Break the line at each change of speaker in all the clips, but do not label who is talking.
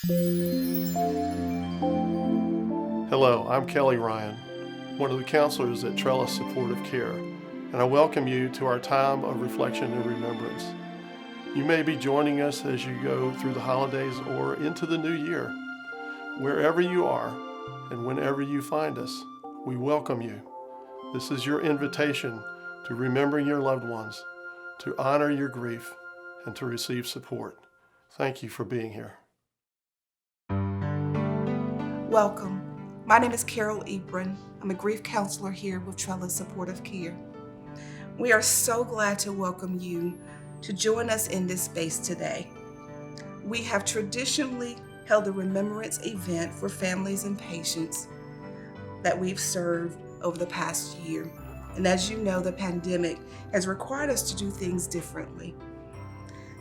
Hello, I'm Kelly Ryan, one of the counselors at Trellis Supportive Care, and I welcome you to our time of reflection and remembrance. You may be joining us as you go through the holidays or into the new year. Wherever you are and whenever you find us, we welcome you. This is your invitation to remembering your loved ones, to honor your grief, and to receive support. Thank you for being here.
Welcome. My name is Carol Ebron. I'm a grief counselor here with Trellis Supportive Care. We are so glad to welcome you to join us in this space today. We have traditionally held a remembrance event for families and patients that we've served over the past year. And as you know, the pandemic has required us to do things differently.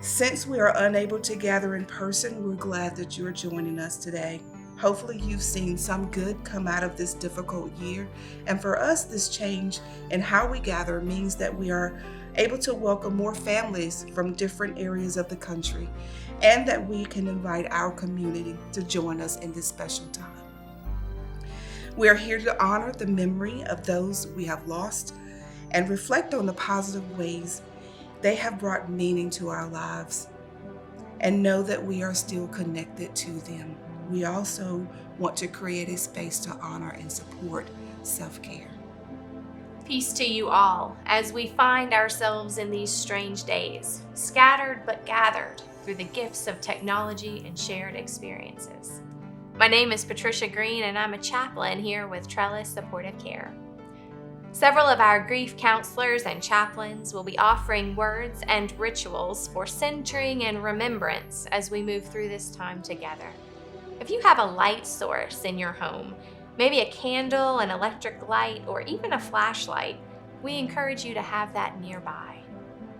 Since we are unable to gather in person, we're glad that you are joining us today. Hopefully you've seen some good come out of this difficult year. And for us, this change in how we gather means that we are able to welcome more families from different areas of the country, and that we can invite our community to join us in this special time. We are here to honor the memory of those we have lost and reflect on the positive ways they have brought meaning to our lives, and know that we are still connected to them. We also want to create a space to honor and support self-care.
Peace to you all as we find ourselves in these strange days, scattered but gathered through the gifts of technology and shared experiences. My name is Patricia Green, and I'm a chaplain here with Trellis Supportive Care. Several of our grief counselors and chaplains will be offering words and rituals for centering and remembrance as we move through this time together. If you have a light source in your home, maybe a candle, an electric light, or even a flashlight, we encourage you to have that nearby.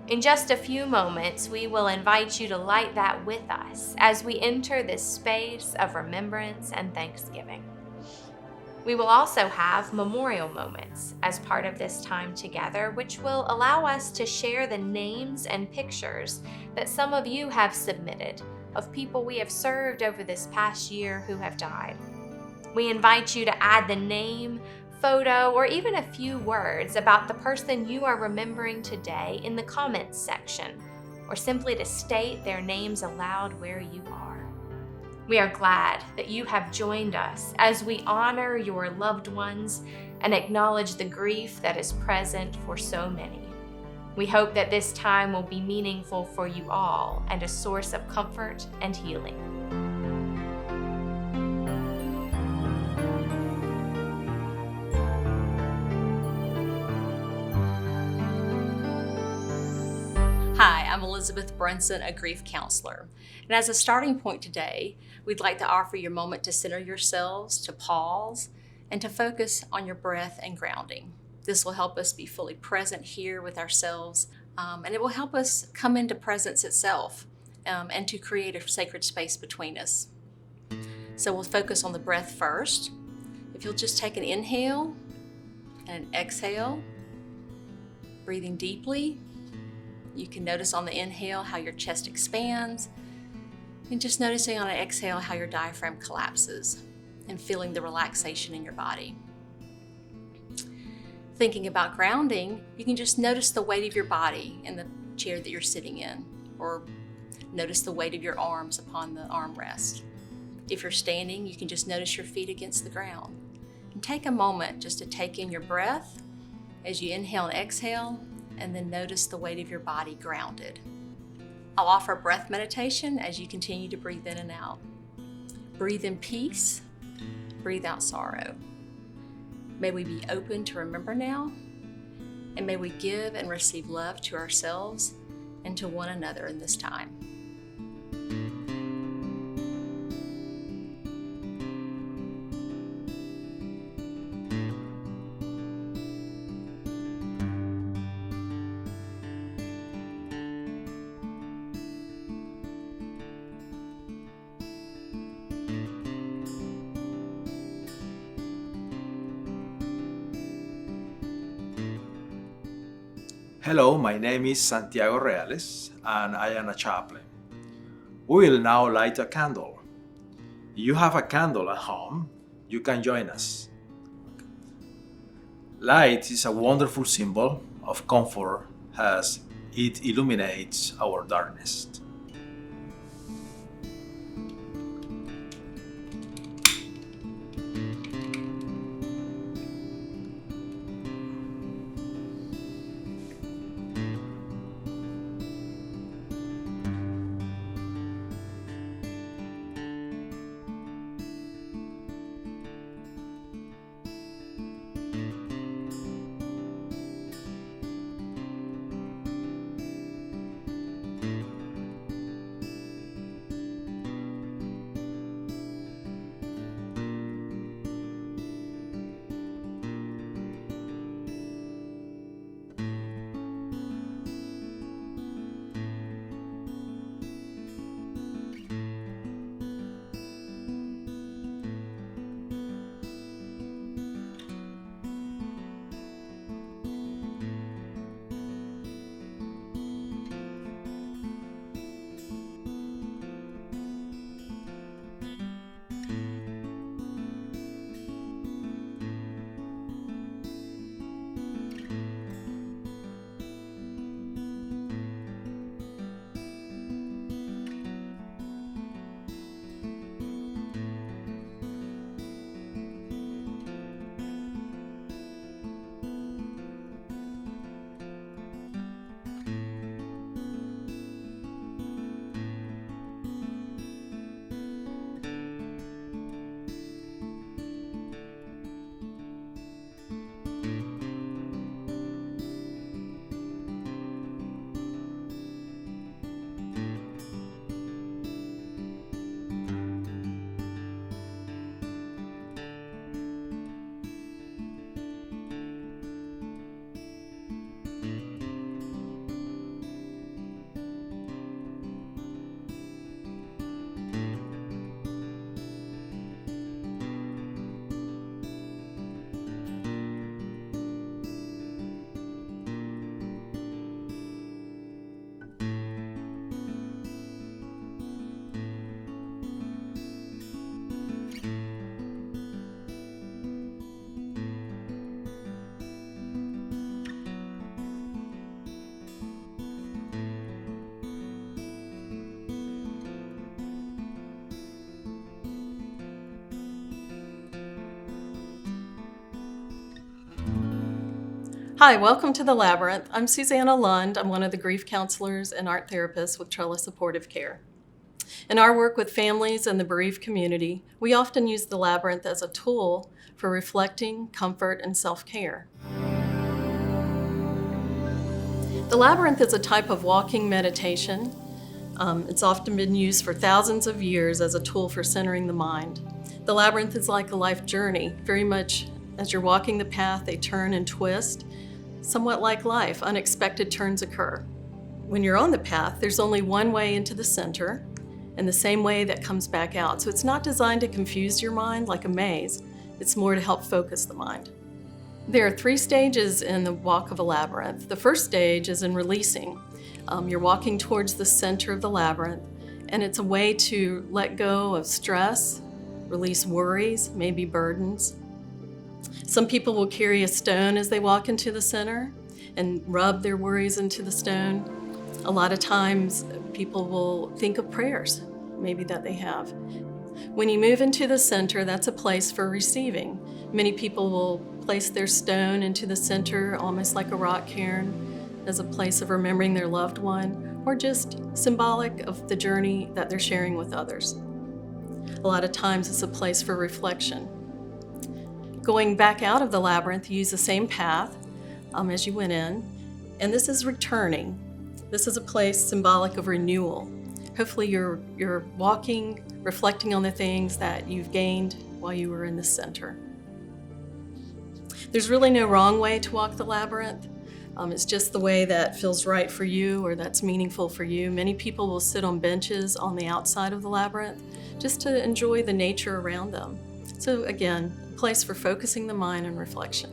In just a few moments, we will invite you to light that with us as we enter this space of remembrance and thanksgiving. We will also have memorial moments as part of this time together, which will allow us to share the names and pictures that some of you have submitted of people we have served over this past year who have died. We invite you to add the name, photo, or even a few words about the person you are remembering today in the comments section, or simply to state their names aloud where you are. We are glad that you have joined us as we honor your loved ones and acknowledge the grief that is present for so many. We hope that this time will be meaningful for you all and a source of comfort and healing.
Hi, I'm Elizabeth Brunson, a grief counselor. And as a starting point today, we'd like to offer you a moment to center yourselves, to pause, and to focus on your breath and grounding. This will help us be fully present here with ourselves, and it will help us come into presence itself and to create a sacred space between us. So we'll focus on the breath first. If you'll just take an inhale and an exhale, breathing deeply. You can notice on the inhale how your chest expands, and just noticing on an exhale how your diaphragm collapses and feeling the relaxation in your body. Thinking about grounding, you can just notice the weight of your body in the chair that you're sitting in, or notice the weight of your arms upon the armrest. If you're standing, you can just notice your feet against the ground. And take a moment just to take in your breath as you inhale and exhale, and then notice the weight of your body grounded. I'll offer a breath meditation as you continue to breathe in and out. Breathe in peace, breathe out sorrow. May we be open to remember now, and may we give and receive love to ourselves and to one another in this time.
Hello, my name is Santiago Reales and I am a chaplain. We will now light a candle. you have a candle at home, you can join us. Light is a wonderful symbol of comfort as it illuminates our darkness.
Hi, welcome to the Labyrinth. I'm Susanna Lund. I'm one of the grief counselors and art therapists with Trellis Supportive Care. In our work with families and the bereaved community, we often use the Labyrinth as a tool for reflecting, comfort, and self-care. The Labyrinth is a type of walking meditation. It's often been used for thousands of years as a tool for centering the mind. The Labyrinth is like a life journey. Very much as you're walking the path, they turn and twist. Somewhat like life, unexpected turns occur. When you're on the path, there's only one way into the center and the same way that comes back out. So it's not designed to confuse your mind like a maze. It's more to help focus the mind. There are 3 stages in the walk of a labyrinth. The first stage is in releasing. You're walking towards the center of the labyrinth, and it's a way to let go of stress, release worries, maybe burdens. Some people will carry a stone as they walk into the center and rub their worries into the stone. A lot of times people will think of prayers, maybe that they have. When you move into the center, that's a place for receiving. Many people will place their stone into the center, almost like a rock cairn, as a place of remembering their loved one, or just symbolic of the journey that they're sharing with others. A lot of times it's a place for reflection. Going back out of the labyrinth, you use the same path as you went in, and this is returning. This is a place symbolic of renewal. Hopefully you're walking, reflecting on the things that you've gained while you were in the center. There's really no wrong way to walk the labyrinth. It's just the way that feels right for you or that's meaningful for you. Many people will sit on benches on the outside of the labyrinth just to enjoy the nature around them. So again, a place for focusing the mind and reflection.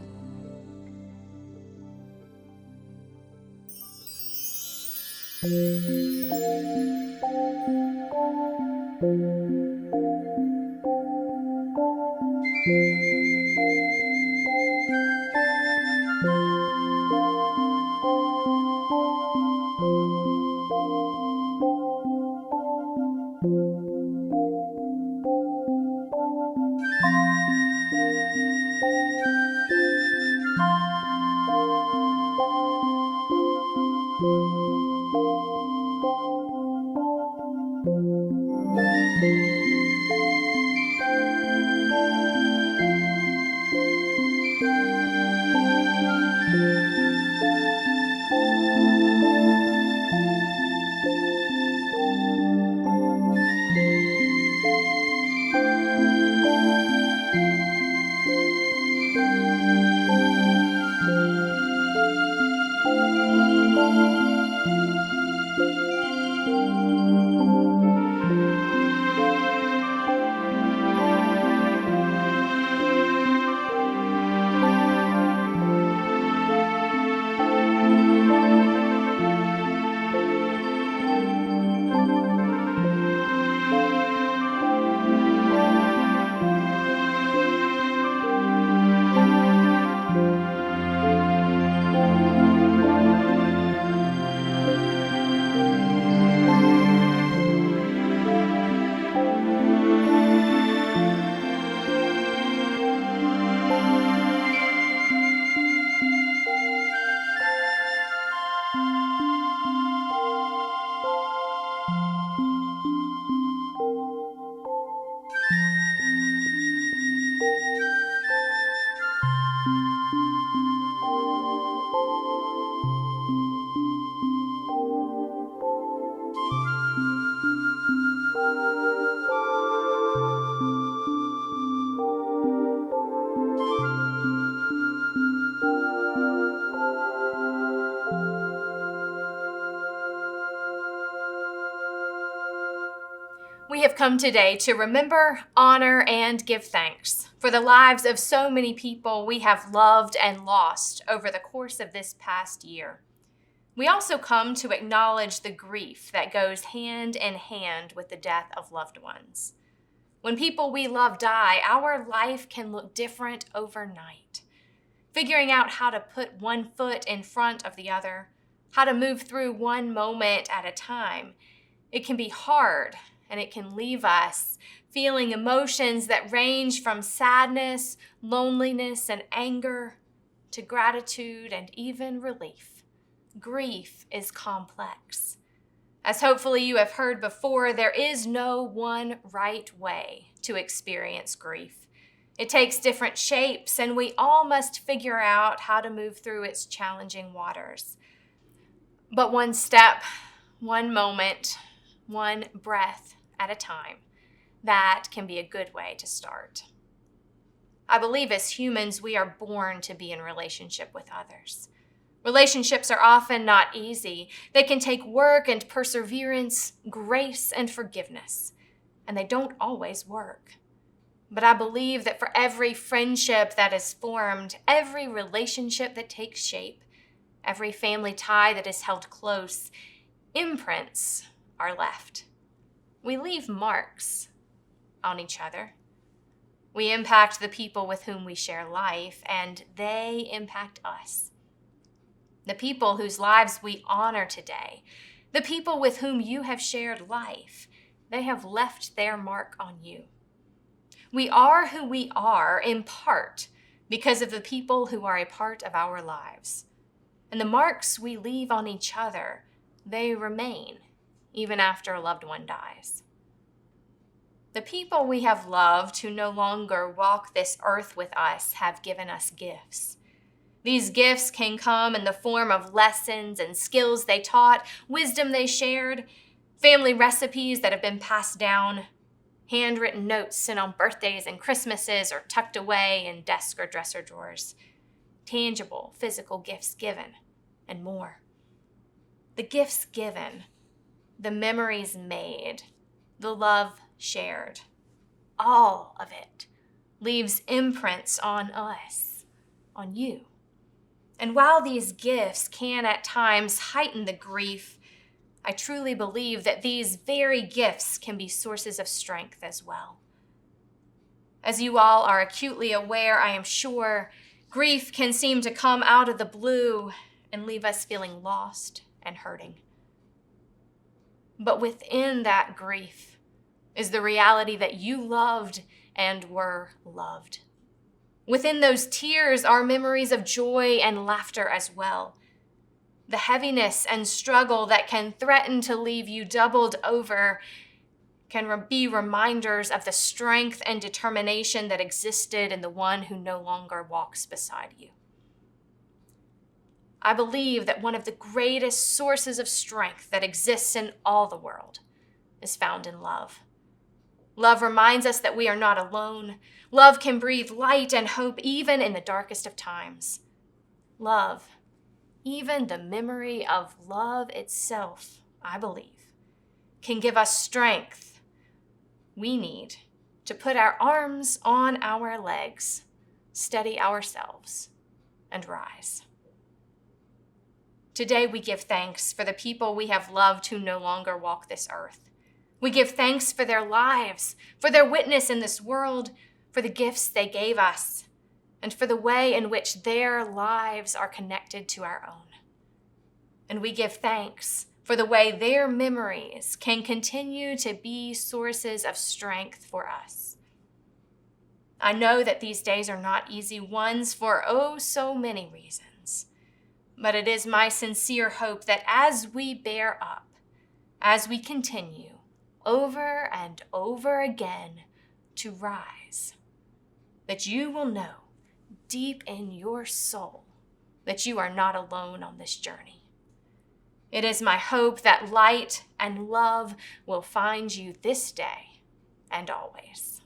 We have come today to remember, honor, and give thanks for the lives of so many people we have loved and lost over the course of this past year. We also come to acknowledge the grief that goes hand in hand with the death of loved ones. When people we love die, our life can look different overnight. Figuring out how to put one foot in front of the other, how to move through one moment at a time, it can be hard, and it can leave us feeling emotions that range from sadness, loneliness, and anger to gratitude and even relief. Grief is complex. As hopefully you have heard before, there is no one right way to experience grief. It takes different shapes, and we all must figure out how to move through its challenging waters. But one step, one moment, one breath at a time, that can be a good way to start. I believe as humans, we are born to be in relationship with others. Relationships are often not easy. They can take work and perseverance, grace and forgiveness, and they don't always work. But I believe that for every friendship that is formed, every relationship that takes shape, every family tie that is held close, imprints are left. We leave marks on each other. We impact the people with whom we share life, and they impact us. The people whose lives we honor today, the people with whom you have shared life, they have left their mark on you. We are who we are in part because of the people who are a part of our lives. And the marks we leave on each other, they remain even after a loved one dies. The people we have loved who no longer walk this earth with us have given us gifts. These gifts can come in the form of lessons and skills they taught, wisdom they shared, family recipes that have been passed down, handwritten notes sent on birthdays and Christmases or tucked away in desk or dresser drawers, tangible physical gifts given, and more. The gifts given, the memories made, the love shared, all of it leaves imprints on us, on you. And while these gifts can at times heighten the grief, I truly believe that these very gifts can be sources of strength as well. As you all are acutely aware, I am sure, grief can seem to come out of the blue and leave us feeling lost and hurting. But within that grief is the reality that you loved and were loved. Within those tears are memories of joy and laughter as well. The heaviness and struggle that can threaten to leave you doubled over can be reminders of the strength and determination that existed in the one who no longer walks beside you. I believe that one of the greatest sources of strength that exists in all the world is found in love. Love reminds us that we are not alone. Love can breathe light and hope even in the darkest of times. Love, even the memory of love itself, I believe, can give us strength we need to put our arms on our legs, steady ourselves, and rise. Today we give thanks for the people we have loved who no longer walk this earth. We give thanks for their lives, for their witness in this world, for the gifts they gave us, and for the way in which their lives are connected to our own. And we give thanks for the way their memories can continue to be sources of strength for us. I know that these days are not easy ones for so many reasons, but it is my sincere hope that as we bear up, as we continue over and over again to rise, that you will know deep in your soul that you are not alone on this journey. It is my hope that light and love will find you this day and always.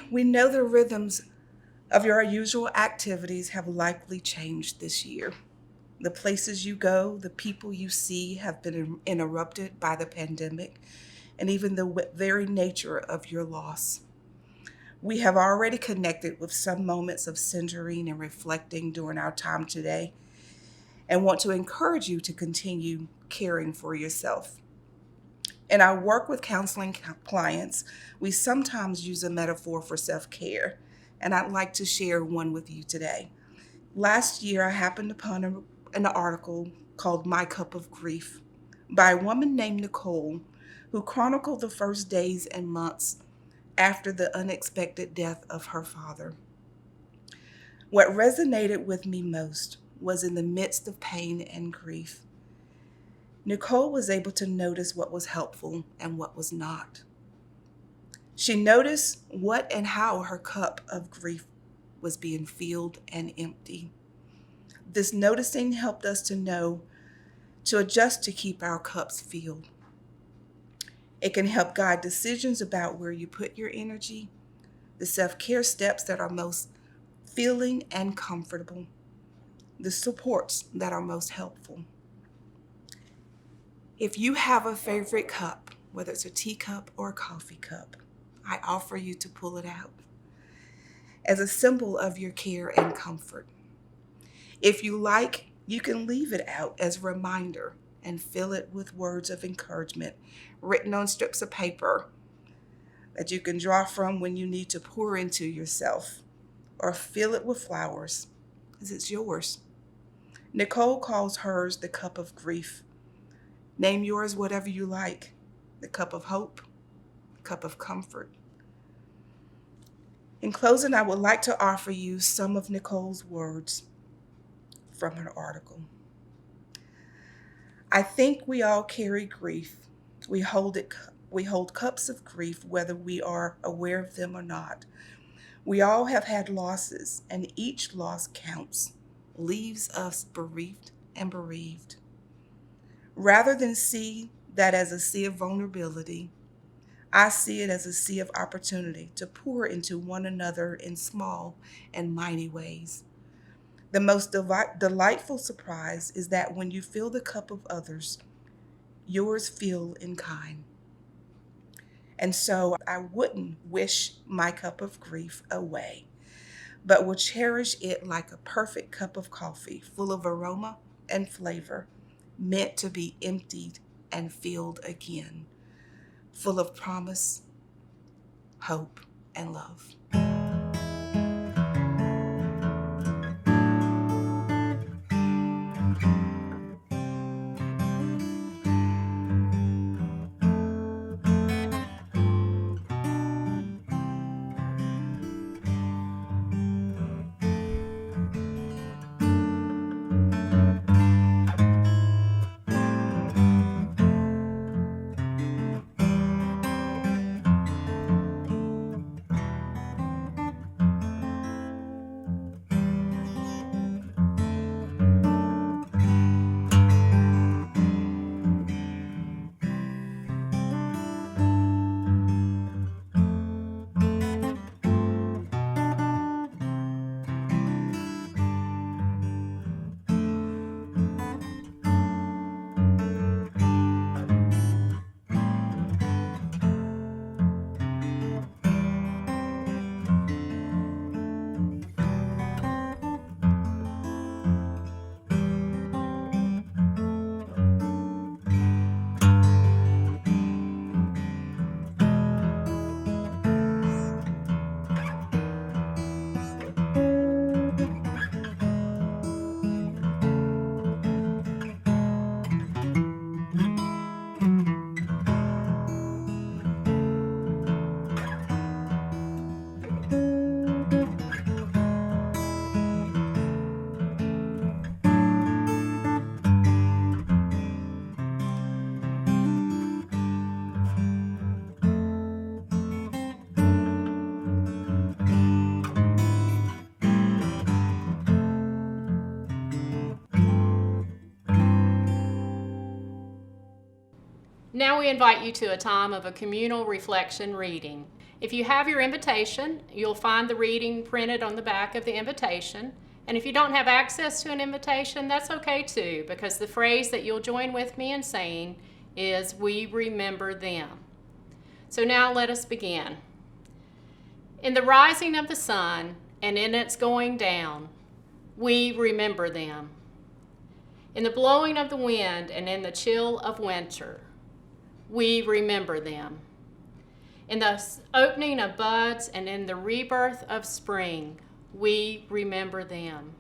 We know the rhythms of your usual activities have likely changed this year. The places you go, the people you see have been interrupted by the pandemic, and even the very nature of your loss. We have already connected with some moments of centering and reflecting during our time today, and want to encourage you to continue caring for yourself. In our work with counseling clients, we sometimes use a metaphor for self-care, and I'd like to share one with you today. Last year, I happened upon an article called My Cup of Grief by a woman named Nicole, who chronicled the first days and months after the unexpected death of her father. What resonated with me most was in the midst of pain and grief, Nicole was able to notice what was helpful and what was not. She noticed what and how her cup of grief was being filled and empty. This noticing helped us to know to adjust to keep our cups filled. It can help guide decisions about where you put your energy, the self-care steps that are most filling and comfortable, the supports that are most helpful. If you have a favorite cup, whether it's a teacup or a coffee cup, I offer you to pull it out as a symbol of your care and comfort. If you like, you can leave it out as a reminder and fill it with words of encouragement written on strips of paper that you can draw from when you need to pour into yourself, or fill it with flowers, as it's yours. Nicole calls hers the cup of grief. Name yours whatever you like. The cup of hope, the cup of comfort. In closing, I would like to offer you some of Nicole's words from her article. I think we all carry grief. We hold cups of grief whether we are aware of them or not. We all have had losses, and each loss counts, leaves us bereaved and bereaved. Rather than see that as a sea of vulnerability, I see it as a sea of opportunity to pour into one another in small and mighty ways. The most delightful surprise is that when you fill the cup of others, yours fill in kind. And so I wouldn't wish my cup of grief away, but will cherish it like a perfect cup of coffee, full of aroma and flavor, meant to be emptied and filled again, full of promise, hope, and love.
Now we invite you to a time of a communal reflection reading. If you have your invitation, you'll find the reading printed on the back of the invitation. And if you don't have access to an invitation, that's okay too, because the phrase that you'll join with me in saying is, "We remember them." So now let us begin. In the rising of the sun and in its going down, we remember them. In the blowing of the wind and in the chill of winter, we remember them. In the opening of buds and in the rebirth of spring, we remember them.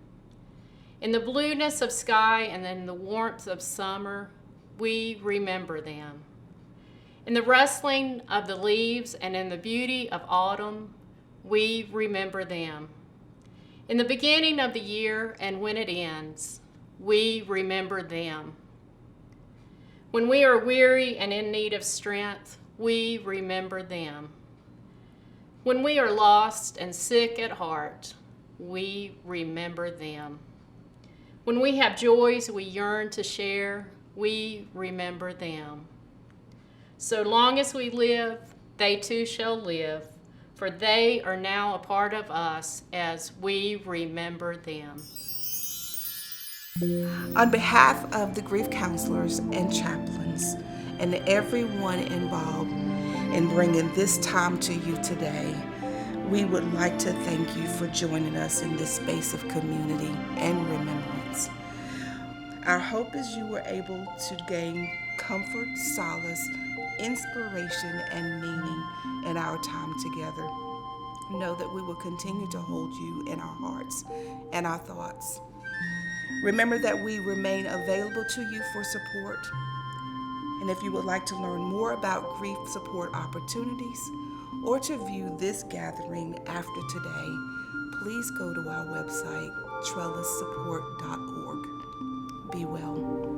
In the blueness of sky and in the warmth of summer, we remember them. In the rustling of the leaves and in the beauty of autumn, we remember them. In the beginning of the year and when it ends, we remember them. When we are weary and in need of strength, we remember them. When we are lost and sick at heart, we remember them. When we have joys we yearn to share, we remember them. So long as we live, they too shall live, for they are now a part of us as we remember them.
On behalf of the grief counselors and chaplains and everyone involved in bringing this time to you today, we would like to thank you for joining us in this space of community and remembrance. Our hope is you were able to gain comfort, solace, inspiration, and meaning in our time together. Know that we will continue to hold you in our hearts and our thoughts. Remember that we remain available to you for support. And if you would like to learn more about grief support opportunities or to view this gathering after today, please go to our website, trellissupport.org. Be well.